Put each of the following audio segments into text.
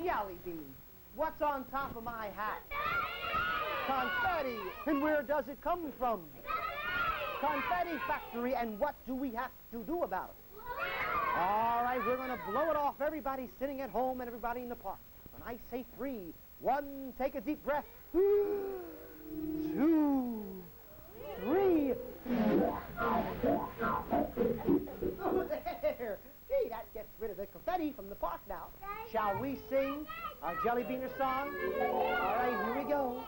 Jellybean, what's on top of my hat? Confetti. And where does it come from? Confetti factory. And what do we have to do about it? All right, we're going to blow it off. Everybody sitting at home and everybody in the park. When I say 3, 1, take a deep breath. 2, 3. Oh, there. Gee, that gets rid of the confetti from the park now. Shall we sing our Jellybeaner song? All right, here we go.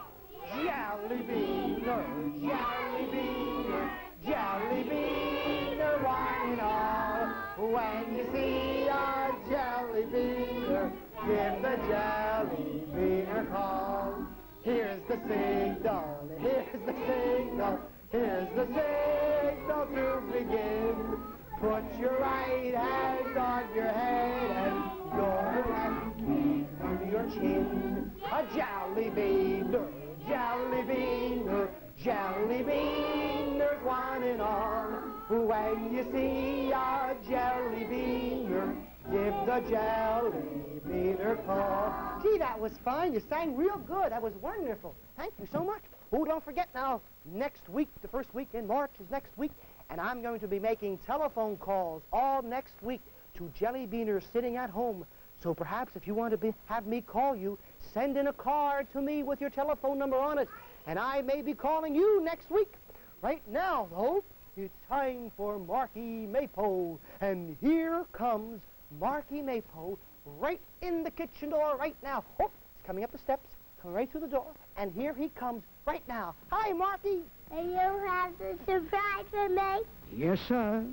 Jellybeaner, Jellybeaner, Jellybeaner, one and all. When you see our Jellybeaner, give the Jellybeaner call. Here's the signal, here's the signal, here's the signal to begin. Put your right hand on your head and your left hand under your chin. A Jellybeaner, Jellybeaner, Jellybeaners one and all. When you see a Jellybeaner, give the Jellybeaner call. Gee, that was fine. You sang real good. That was wonderful. Thank you so much. Oh, don't forget now, next week, the first week in March is next week, and I'm going to be making telephone calls all next week to Jellybeaners sitting at home. So perhaps if you want to have me call you, send in a card to me with your telephone number on it, and I may be calling you next week. Right now, though, it's time for Marky Mapo, and here comes Marky Mapo right in the kitchen door right now. Oh, he's coming up the steps, coming right through the door, and here he comes right now. Hi, Marky. And you have a surprise for me? Yes, sir.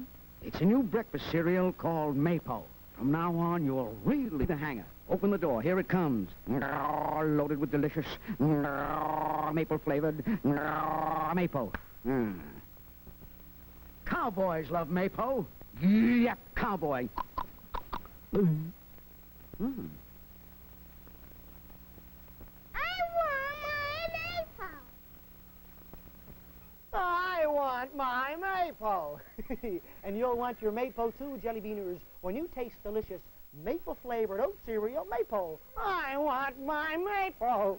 It's a new breakfast cereal called Mapo. From now on, you'll really the hanger. Open the door. Here it comes. Loaded with delicious maple-flavored Mapo. Cowboys love Mapo. Yep, cowboy. I want my Mapo. And you'll want your Mapo too, Jellybeaners, when you taste delicious maple-flavored oat cereal Mapo. I want my Mapo.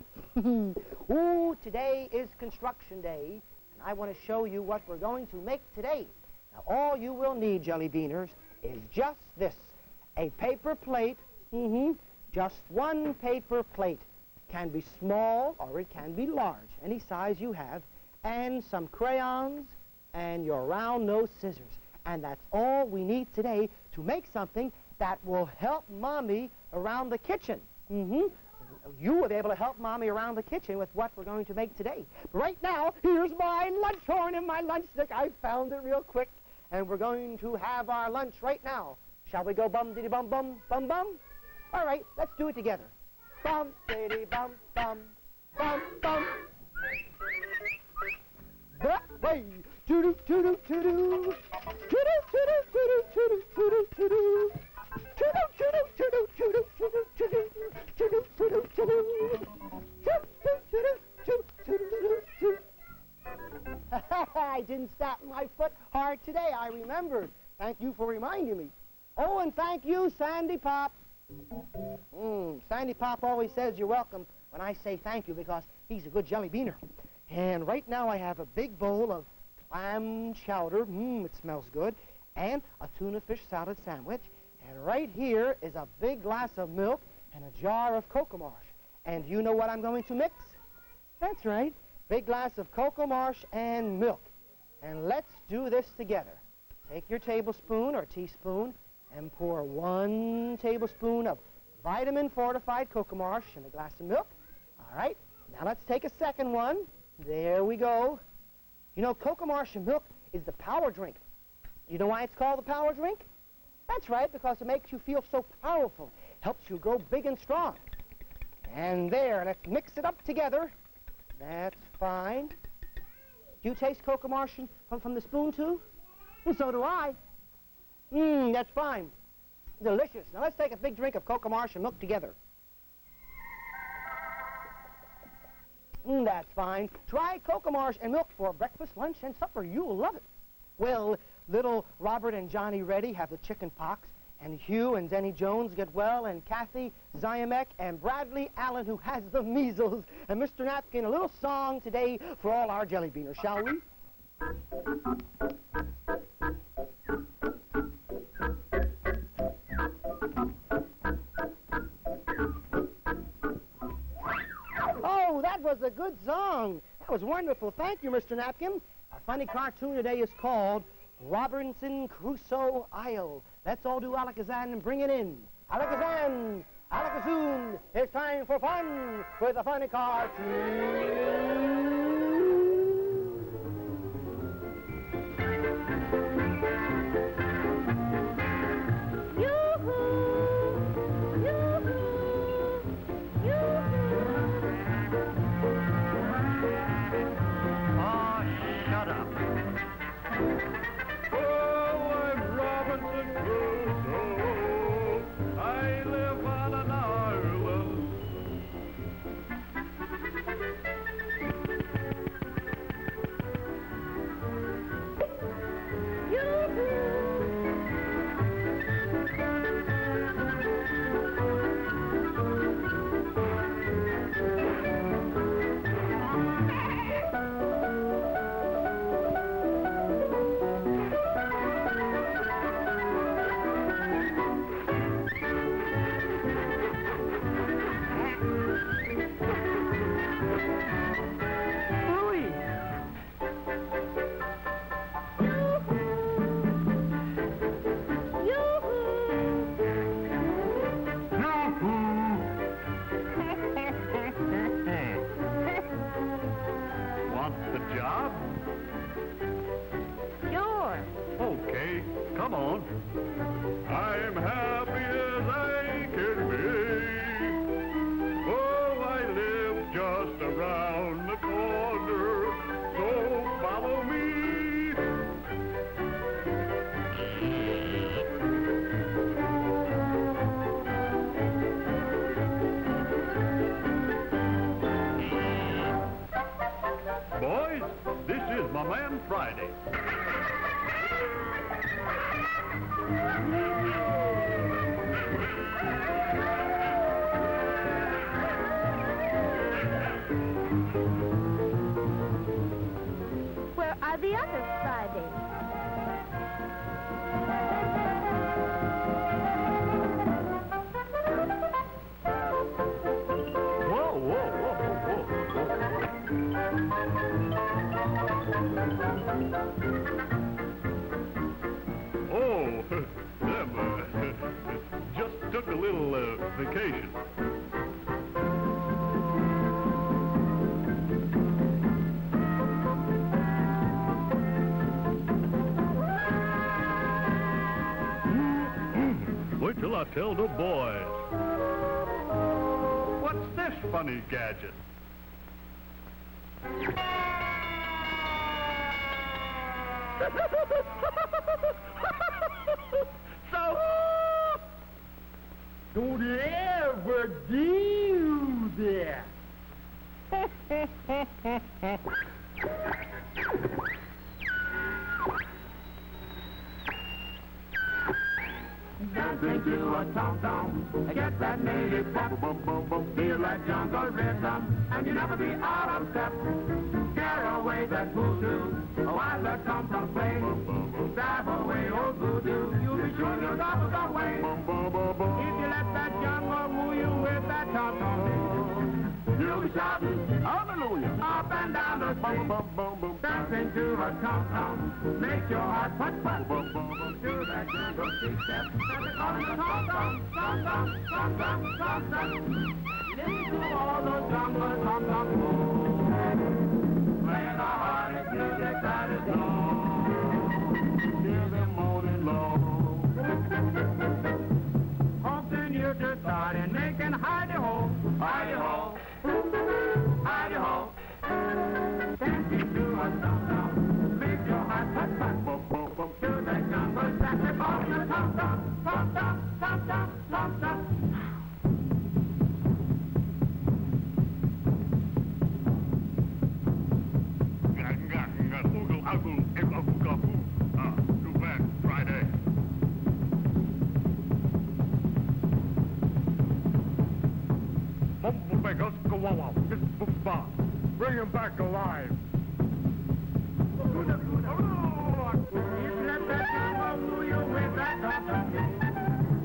Ooh, today is construction day, and I want to show you what we're going to make today. Now, all you will need, Jellybeaners, is just this, a paper plate, just one paper plate. Can be small or it can be large, any size you have, and some crayons and your round-nosed scissors. And that's all we need today to make something that will help Mommy around the kitchen. You will be able to help Mommy around the kitchen with what we're going to make today. But right now, here's my lunch horn and my lunch stick. I found it real quick, and we're going to have our lunch right now. Shall we go bum-diddy-bum-bum, bum-bum? All right, let's do it together. Bum-diddy-bum-bum, bum-bum. Hey, doo-doo-doo-doo-doo-doo. Doo-doo-doo-doo-doo-doo-doo-doo-doo. I didn't stop my foot hard today. I remembered. Thank you for reminding me. Oh, and thank you, Sandy Pop. Sandy Pop always says you're welcome when I say thank you because he's a good Jellybeaner. And right now I have a big bowl of clam chowder. It smells good. And a tuna fish salad sandwich. And right here is a big glass of milk and a jar of Coco Marsh. And you know what I'm going to mix? That's right. Big glass of Coco Marsh and milk. And let's do this together. Take your tablespoon or teaspoon and pour 1 tablespoon of vitamin-fortified Coco Marsh in a glass of milk. All right. Now let's take a second one. There we go. You know, Coco Marsh and milk is the power drink. You know why it's called the power drink? That's right, because it makes you feel so powerful. Helps you grow big and strong. And there, let's mix it up together. That's fine. Do you taste Coco Marsh from the spoon, too? And so do I. That's fine. Delicious. Now let's take a big drink of Coco Marsh and milk together. That's fine. Try Coco Marsh and milk for breakfast, lunch, and supper. You'll love it. Well, little Robert and Johnny Reddy have the chicken pox, and Hugh and Denny Jones get well, and Kathy Ziamek and Bradley Allen, who has the measles, and Mr. Napkin, a little song today for all our jellybeaners, shall we? Oh, that was a good song. That was wonderful. Thank you, Mr. Napkin. Our funny cartoon today is called Robinson Crusoe Isle. Let's all do Alakazam and bring it in. Alakazam, Alakazoon, it's time for fun with a funny cartoon. Come on. I'm happy as I can be. Oh, I live just around the corner, so follow me. Boys, this is my man Friday. Where are the other Fridays? Whoa, whoa, whoa, whoa, whoa. Oh, them, just took a little vacation. Wait till I tell the boys. What's this funny gadget? So, don't ever do that. Dancing to a tom-tom, get that native pep. Feel that jungle rhythm, and you never be out of step. Scare away that voodoo, while the tom-tom play. Drive away old voodoo, you'll be sure you'll double the way. If you let that jungle move you with that tom-tom, you'll be shouting, hallelujah, up and down the street. Dancing to a tom-tom, make your heart put-put. To that jungle street-step, tom-tom, tom-tom, tom-tom, tom-tom. Listen to all those jungle tom-tom moves. Playing the hardest music that is known. Hear them moaning low. Continue to start and making hidey-ho, hidey-ho, hidey-ho. Dancing to a tom-tom, make your heart put-put. To the jungle saxophone, the tom-tom, tom-tom, tom-tom, tom-tom. Too bad, Friday. leg. Let's go wow. Bring him back alive. Let that jungle fool you with that talk.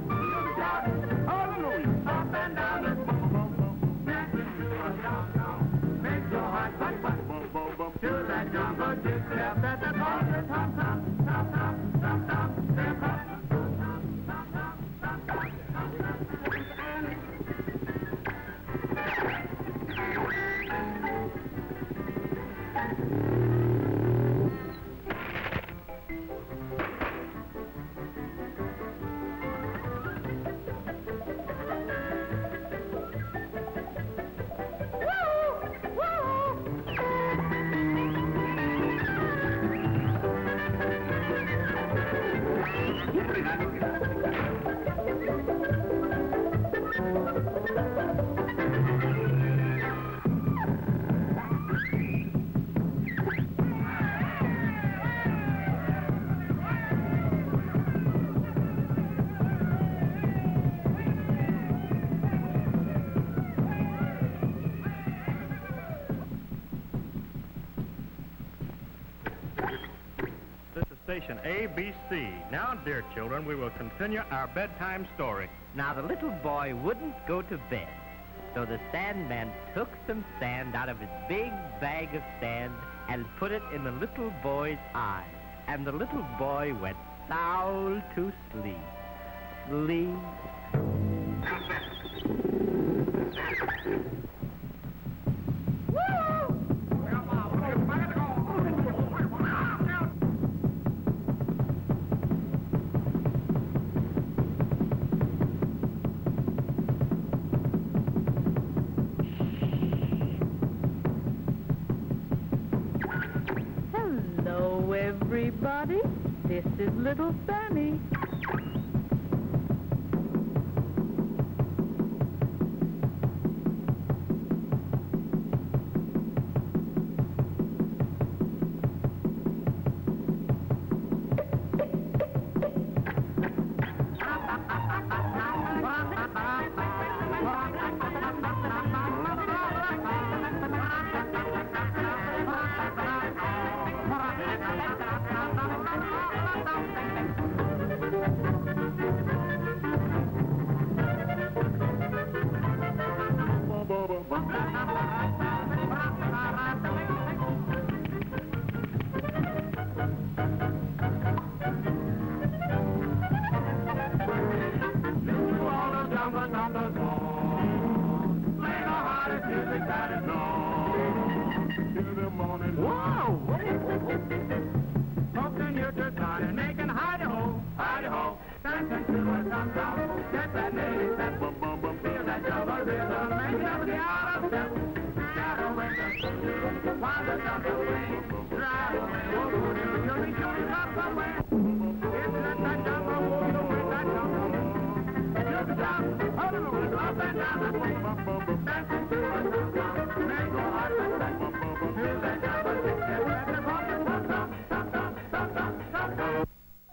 You shout, hallelujah, up and down the make your heart fight, fight. To that jungle, just step at the corner, tom, tom, tom, tom, tom, tom, step up. Station ABC. Now, dear children, we will continue our bedtime story. Now, the little boy wouldn't go to bed, so the Sandman took some sand out of his big bag of sand and put it in the little boy's eye. And the little boy went sound to sleep. Sleep. Hello, everybody. This is little Fanny.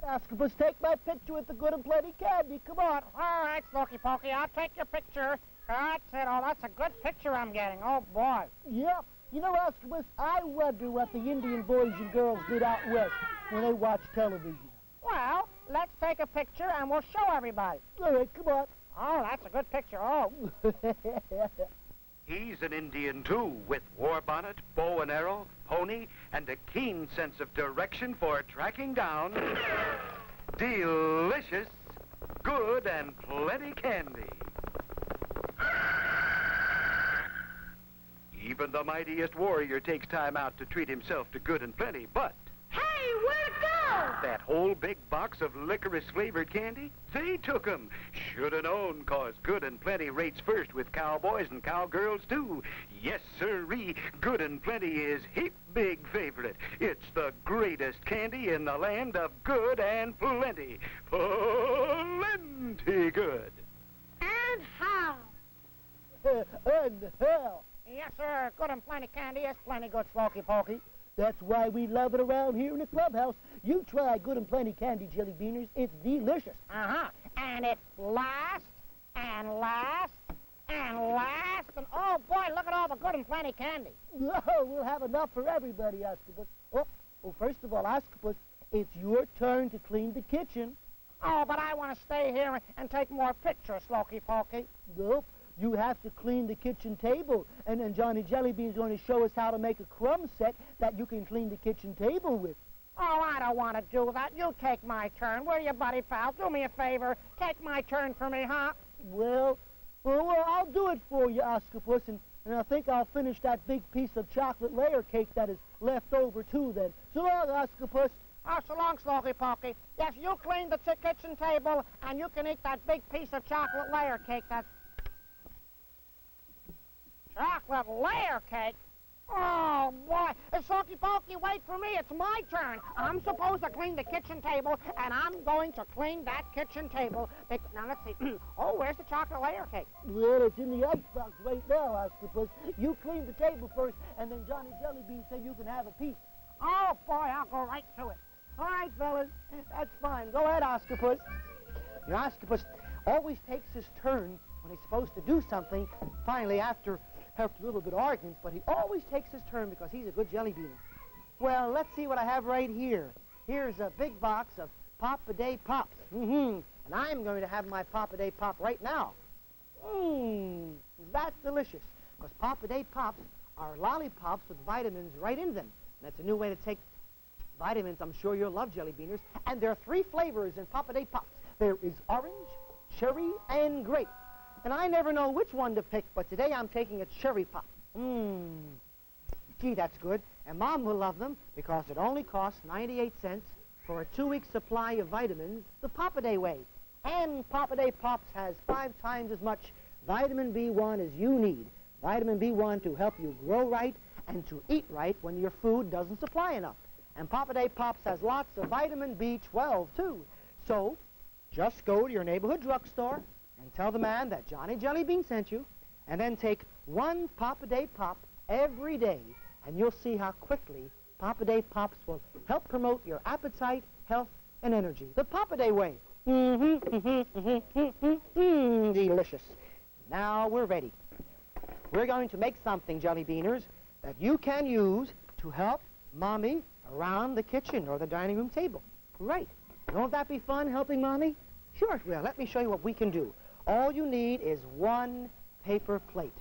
Oscopus, take my picture with the good and plenty candy. Come on. All right, Slokey Pokey, I'll take your picture. That's it. Oh, that's a good picture I'm getting. Oh, boy. Yep. You know, Oscopus, I wonder what the Indian boys and girls did out west when they watched television. Well, let's take a picture and we'll show everybody. All right, come on. Oh, that's a good picture. Oh. He's an Indian, too, with war bonnet, bow and arrow, pony, and a keen sense of direction for tracking down delicious, good, and plenty candy. Even the mightiest warrior takes time out to treat himself to good and plenty, but Hey, where'd it go? that whole big box of licorice-flavored candy, they took 'em. Shoulda known, 'cause good and plenty rates first with cowboys and cowgirls, too. Yes, sirree, good and plenty is heap big favorite. It's the greatest candy in the land of good and plenty. Plenty good. And how? And hell. Yes, sir. Good and plenty candy is plenty good, Slokey Pokey. That's why we love it around here in the clubhouse. You try good and plenty candy, Jelly Beaners. It's delicious. Uh-huh. And it lasts and lasts And last, and oh boy, look at all the good and plenty candy. Oh, we'll have enough for everybody, Oscopus. Oh, first of all, Oscopus, it's your turn to clean the kitchen. Oh, but I want to stay here and take more pictures, Slokey Pokey. Nope. You have to clean the kitchen table, and then Johnny Jellybean's going to show us how to make a crumb set that you can clean the kitchen table with. Oh, I don't want to do that. You take my turn, will you, buddy pal? Do me a favor. Take my turn for me, huh? Well, I'll do it for you, Oscopus, and I think I'll finish that big piece of chocolate layer cake that is left over, too, then. So long, Oscopus. Oh, so long, Slokey Pokey. Yes, you clean the kitchen table, and you can eat that big piece of chocolate layer cake that's... Chocolate layer cake? Oh, boy. Slokey Pokey, wait for me. It's my turn. I'm supposed to clean the kitchen table, and I'm going to clean that kitchen table. Now, let's see. Oh, where's the chocolate layer cake? Well, it's in the icebox right now, Oscopus. You clean the table first, and then Johnny Jellybean said you can have a piece. Oh, boy, I'll go right to it. All right, fellas. That's fine. Go ahead, Oscopus. You know, Oscopus always takes his turn when he's supposed to do something, finally, after a little bit of arguments, but he always takes his turn because he's a good jellybeaner. Well, let's see what I have right here. Here's a big box of Pop-A-Day Pops. And I'm going to have my Pop-A-Day Pop right now. That's delicious, because Pop-A-Day Pops are lollipops with vitamins right in them. And that's a new way to take vitamins. I'm sure you'll love jellybeaners. And there are 3 flavors in Pop-A-Day Pops. There is orange, cherry, and grape. And I never know which one to pick, but today I'm taking a cherry pop. Gee, that's good. And Mom will love them because it only costs 98 cents for a 2-week supply of vitamins the Pop-A-Day way. And Pop-A-Day Pops has 5 times as much vitamin B1 as you need. Vitamin B1 to help you grow right and to eat right when your food doesn't supply enough. And Pop-A-Day Pops has lots of vitamin B12, too. So, just go to your neighborhood drugstore and tell the man that Johnny Jellybean sent you, and then take 1 Pop-A-Day Pop every day, and you'll see how quickly Pop-A-Day Pops will help promote your appetite, health, and energy. The Pop-A-Day way. Delicious. Now we're ready. We're going to make something, Jellybeaners, that you can use to help Mommy around the kitchen or the dining room table. Right. Won't that be fun, helping Mommy? Sure it will. Let me show you what we can do. All you need is 1 paper plate.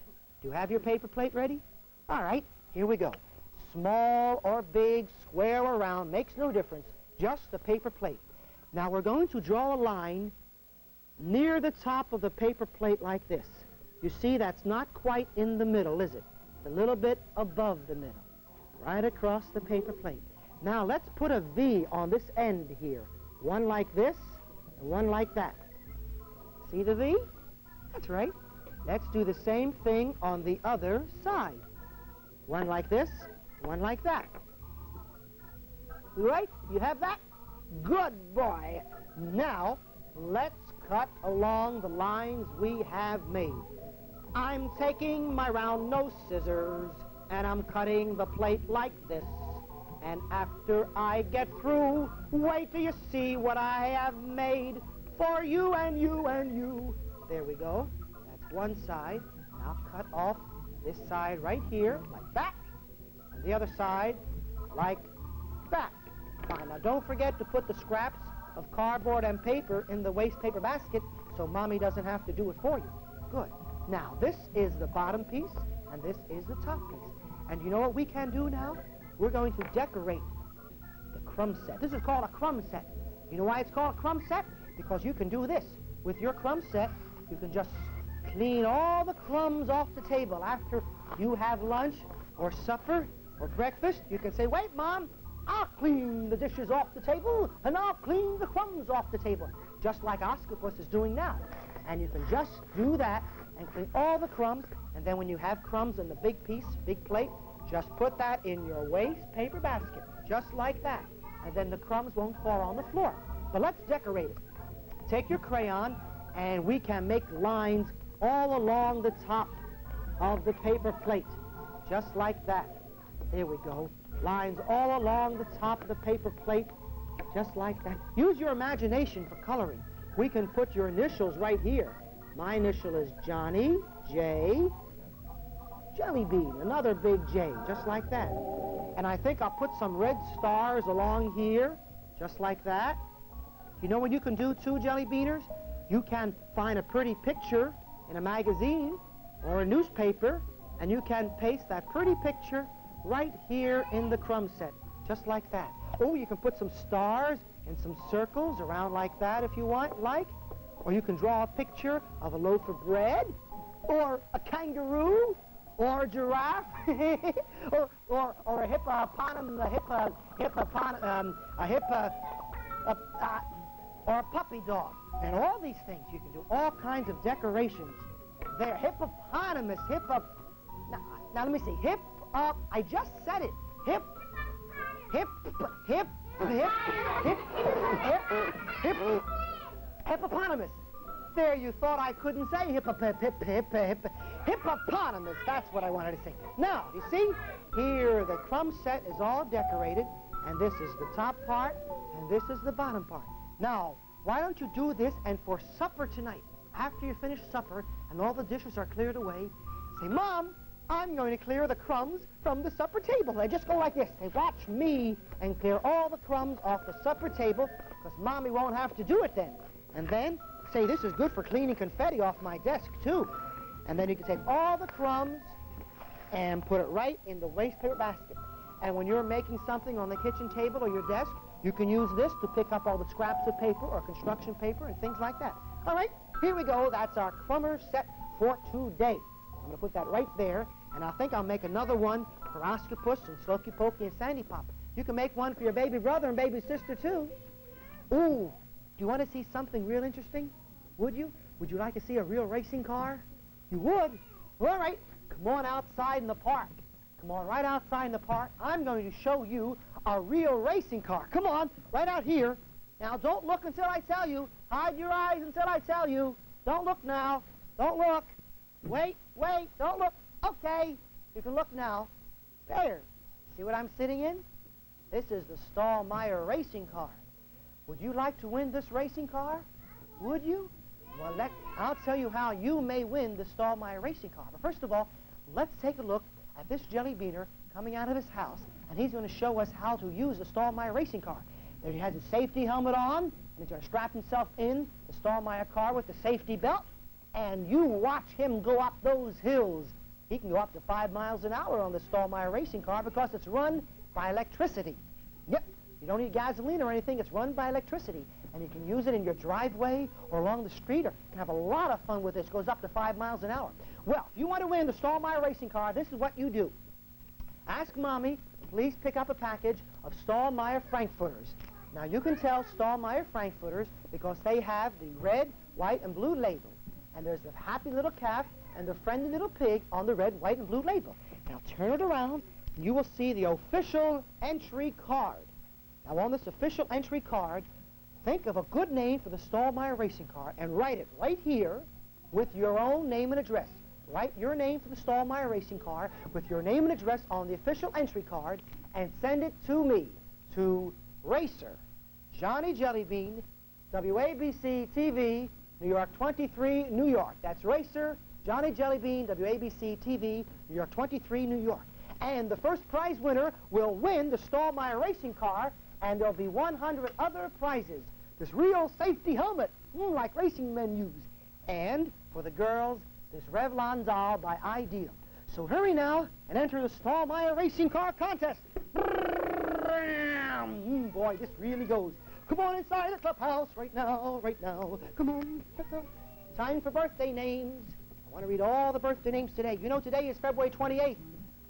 Do you have your paper plate ready? All right, here we go. Small or big, square or round, makes no difference. Just a paper plate. Now we're going to draw a line near the top of the paper plate like this. You see, that's not quite in the middle, is it? It's a little bit above the middle, right across the paper plate. Now let's put a V on this end here. One like this, and one like that. See the V? That's right. Let's do the same thing on the other side. One like this, one like that. Right? You have that? Good boy. Now, let's cut along the lines we have made. I'm taking my round nose scissors, and I'm cutting the plate like this. And after I get through, wait till you see what I have made for you and you and you. There we go. That's one side. Now cut off this side right here, like that. And the other side, like that. Fine. Now don't forget to put the scraps of cardboard and paper in the waste paper basket so Mommy doesn't have to do it for you. Good. Now this is the bottom piece, and this is the top piece. And you know what we can do now? We're going to decorate the crumb set. This is called a crumb set. You know why it's called a crumb set? Because you can do this. With your crumb set, you can just clean all the crumbs off the table. After you have lunch or supper or breakfast, you can say, wait, Mom, I'll clean the dishes off the table, and I'll clean the crumbs off the table, just like Oscopus is doing now. And you can just do that and clean all the crumbs, and then when you have crumbs in the big piece, big plate, just put that in your waste paper basket, just like that. And then the crumbs won't fall on the floor. But let's decorate it. Take your crayon, and we can make lines all along the top of the paper plate, just like that. There we go. Lines all along the top of the paper plate, just like that. Use your imagination for coloring. We can put your initials right here. My initial is Johnny J. Jellybean, another big J, just like that. And I think I'll put some red stars along here, just like that. You know what you can do too, Jellybeaners? You can find a pretty picture in a magazine or a newspaper, and you can paste that pretty picture right here in the crumb set, just like that. Oh, you can put some stars and some circles around like that if you want, like. Or you can draw a picture of a loaf of bread, or a kangaroo, or a giraffe, or a hippopotamus, or a puppy dog. And all these things you can do, all kinds of decorations. There, hippopotamus, now let me see, I just said it. Hippopotamus. There, you thought I couldn't say hippopotamus. That's what I wanted to say. Now, you see, here the crumb set is all decorated, and this is the top part, and this is the bottom part. Now, why don't you do this, and for supper tonight, after you finish supper and all the dishes are cleared away, say, Mom, I'm going to clear the crumbs from the supper table. They just go like this. They watch me and clear all the crumbs off the supper table, because Mommy won't have to do it then. And then, say, this is good for cleaning confetti off my desk, too. And then you can take all the crumbs and put it right in the waste paper basket. And when you're making something on the kitchen table or your desk, you can use this to pick up all the scraps of paper or construction paper and things like that. All right, here we go. That's our crumber set for today. I'm going to put that right there, and I think I'll make another one for Oscar-Puss and Slokey Pokey and Sandy Pop. You can make one for your baby brother and baby sister, too. Ooh, do you want to see something real interesting? Would you? Would you like to see a real racing car? You would? All right, come on outside in the park. Come on right outside in the park. I'm going to show you a real racing car. Come on, right out here. Now, don't look until I tell you. Hide your eyes until I tell you. Don't look now. Don't look. Wait, don't look. Okay, you can look now. There. See what I'm sitting in? This is the Stallmeyer racing car. Would you like to win this racing car? Would you? Well, I'll tell you how you may win the Stallmeyer racing car. But first of all, let's take a look at this Jellybeaner coming out of his house, and he's going to show us how to use the Stallmeyer racing car. There he has his safety helmet on, and he's going to strap himself in the Stallmeyer car with the safety belt, and you watch him go up those hills. He can go up to 5 miles an hour on the Stallmeyer racing car because it's run by electricity. Yep, you don't need gasoline or anything. It's run by electricity, and you can use it in your driveway or along the street, or you can have a lot of fun with this. It goes up to 5 miles an hour. Well, if you want to win the Stallmeyer racing car, this is what you do. Ask Mommy to please pick up a package of Stallmeyer Frankfurters. Now, you can tell Stallmeyer Frankfurters because they have the red, white, and blue label. And there's the happy little calf and the friendly little pig on the red, white, and blue label. Now, turn it around, and you will see the official entry card. Now, on this official entry card, think of a good name for the Stallmeyer racing car and write it right here with your own name and address. Write your name for the Stallmeyer racing car with your name and address on the official entry card and send it to me, to Racer, Johnny Jellybean, WABC-TV, New York 23, New York. That's Racer, Johnny Jellybean, WABC-TV, New York 23, New York. And the first prize winner will win the Stallmeyer racing car, and there'll be 100 other prizes. This real safety helmet, like racing men use. And for the girls, this Revlon doll by Ideal. So hurry now and enter the Stallmeyer racing car contest. Boy, this really goes. Come on inside the clubhouse right now. Come on. Time for birthday names. I want to read all the birthday names today. You know today is February 28th,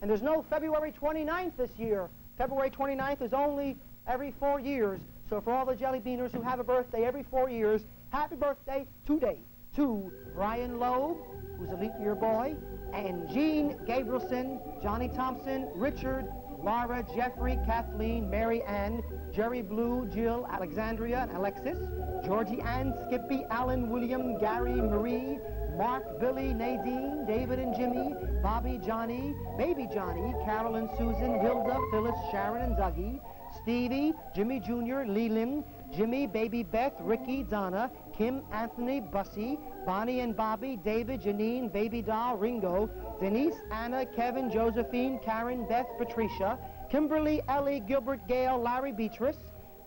and there's no February 29th this year. February 29th is only every 4 years. So for all the Jellybeaners who have a birthday every 4 years, happy birthday today to Brian Loeb, who's a leap year boy, and Gene Gabrielson, Johnny Thompson, Richard, Laura, Jeffrey, Kathleen, Mary Ann, Jerry Blue, Jill, Alexandria, and Alexis, Georgie Ann, Skippy, Alan, William, Gary, Marie, Mark, Billy, Nadine, David and Jimmy, Bobby, Johnny, Baby Johnny, Carol and Susan, Hilda, Phyllis, Sharon and Dougie, Stevie, Jimmy Jr., Leland, Jimmy, Baby Beth, Ricky, Donna, Kim, Anthony, Bussy, Bonnie and Bobby, David, Janine, Baby Doll, Ringo, Denise, Anna, Kevin, Josephine, Karen, Beth, Patricia, Kimberly, Ellie, Gilbert, Gail, Larry, Beatrice,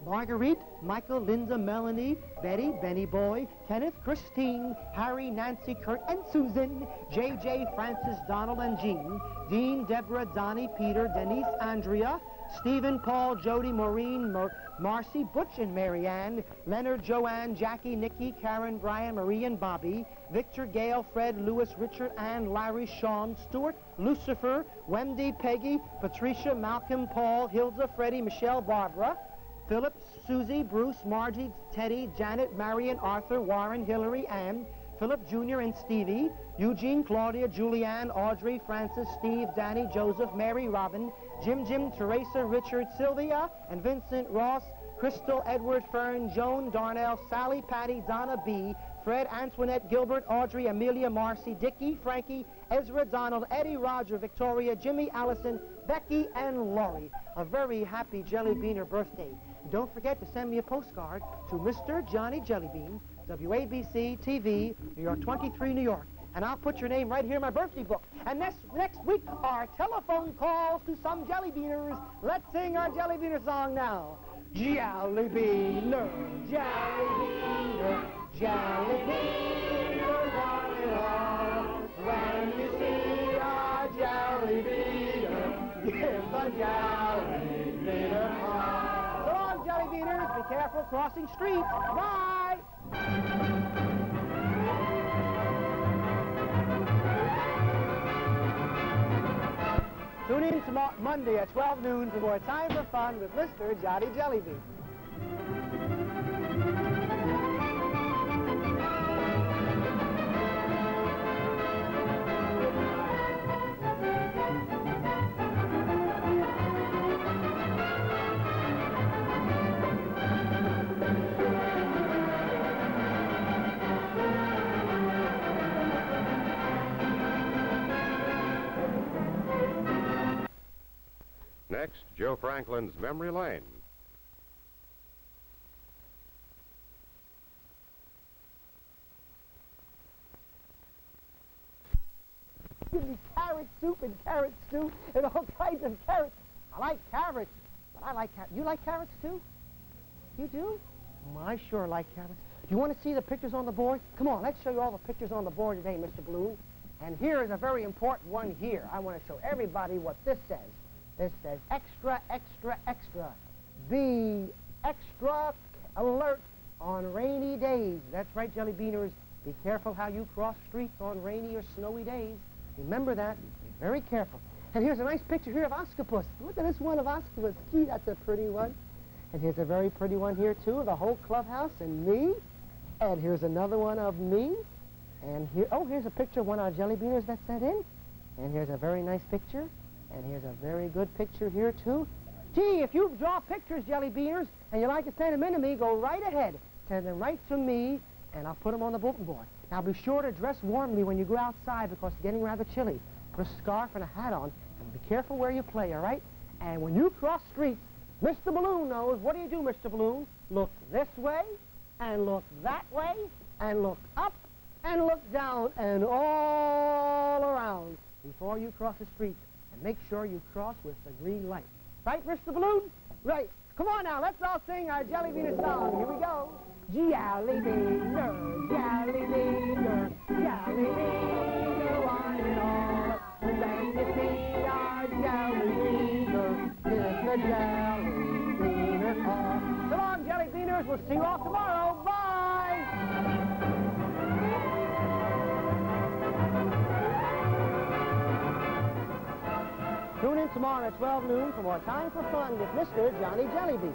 Marguerite, Michael, Linda, Melanie, Betty, Benny Boy, Kenneth, Christine, Harry, Nancy, Kurt, and Susan, JJ, Francis, Donald, and Jean, Dean, Deborah, Donnie, Peter, Denise, Andrea, Stephen, Paul, Jody, Maureen, Marcy, Butch, and Marianne, Leonard, Joanne, Jackie, Nikki, Karen, Brian, Marie, and Bobby, Victor, Gail, Fred, Louis, Richard, Ann, Larry, Sean, Stuart, Lucifer, Wendy, Peggy, Patricia, Malcolm, Paul, Hilda, Freddie, Michelle, Barbara, Philip, Susie, Bruce, Margie, Teddy, Janet, Marion, Arthur, Warren, Hillary, Ann, Philip Jr. and Stevie, Eugene, Claudia, Julianne, Audrey, Francis, Steve, Danny, Joseph, Mary, Robin, Jim, Teresa, Richard, Sylvia, and Vincent, Ross, Crystal, Edward, Fern, Joan, Darnell, Sally, Patty, Donna, B., Fred, Antoinette, Gilbert, Audrey, Amelia, Marcy, Dickie, Frankie, Ezra, Donald, Eddie, Roger, Victoria, Jimmy, Allison, Becky, and Laurie. A very happy Jellybeaner birthday. And don't forget to send me a postcard to Mr. Johnny Jellybean, WJZ-TV, New York 23, New York. And I'll put your name right here in my birthday book. And next week, our telephone calls to some Jellybeaners. Let's sing our Jellybeaner song now. Jellybeaner, Jellybeaner, Jellybeaner, one and all. When you see our Jellybeaner, give the Jellybeaner a call. So long, Jellybeaners. Be careful crossing streets. Bye. Tune in tomorrow, Monday at 12 noon for more Time for Fun with Mr. Johnny Jellybean. Next, Joe Franklin's Memory Lane. Give me carrot soup and carrot stew and all kinds of carrots. I like carrots, but I like carrots. You like carrots too? You do? I sure like carrots. Do you want to see the pictures on the board? Come on, let's show you all the pictures on the board today, Mr. Balloon. And here is a very important one here. I want to show everybody what this says. This says extra, extra, extra. Be extra alert on rainy days. That's right, Jellybeaners. Be careful how you cross streets on rainy or snowy days. Remember that. Be very careful. And here's a nice picture here of Oscopus. Look at this one of Oscopus. Gee, that's a pretty one. And here's a very pretty one here, too, of the whole clubhouse and me. And here's another one of me. And here, oh, here's a picture of one of our Jellybeaners that sent in. And here's a very nice picture. And here's a very good picture here, too. Gee, if you draw pictures, Jellybeaners, and you like to send them in to me, go right ahead. Send them right to me, and I'll put them on the bulletin board. Now, be sure to dress warmly when you go outside because it's getting rather chilly. Put a scarf and a hat on, and be careful where you play, all right? And when you cross streets, Mr. Balloon knows. What do you do, Mr. Balloon? Look this way, and look that way, and look up, and look down, and all around before you cross the street. And make sure you cross with the green light. Right, Mr. Balloon? Right. Come on now, let's all sing our Jellybeaner song. Here we go. Jellybeaner, Jellybeaner, Jellybeaner, one and all. When you see our Jellybeaner, give the Jellybeaner call. So long, Jellybeaners. We'll see you all tomorrow. Bye. Tune in tomorrow at 12 noon for more Time for Fun with Mr. Johnny Jellybean.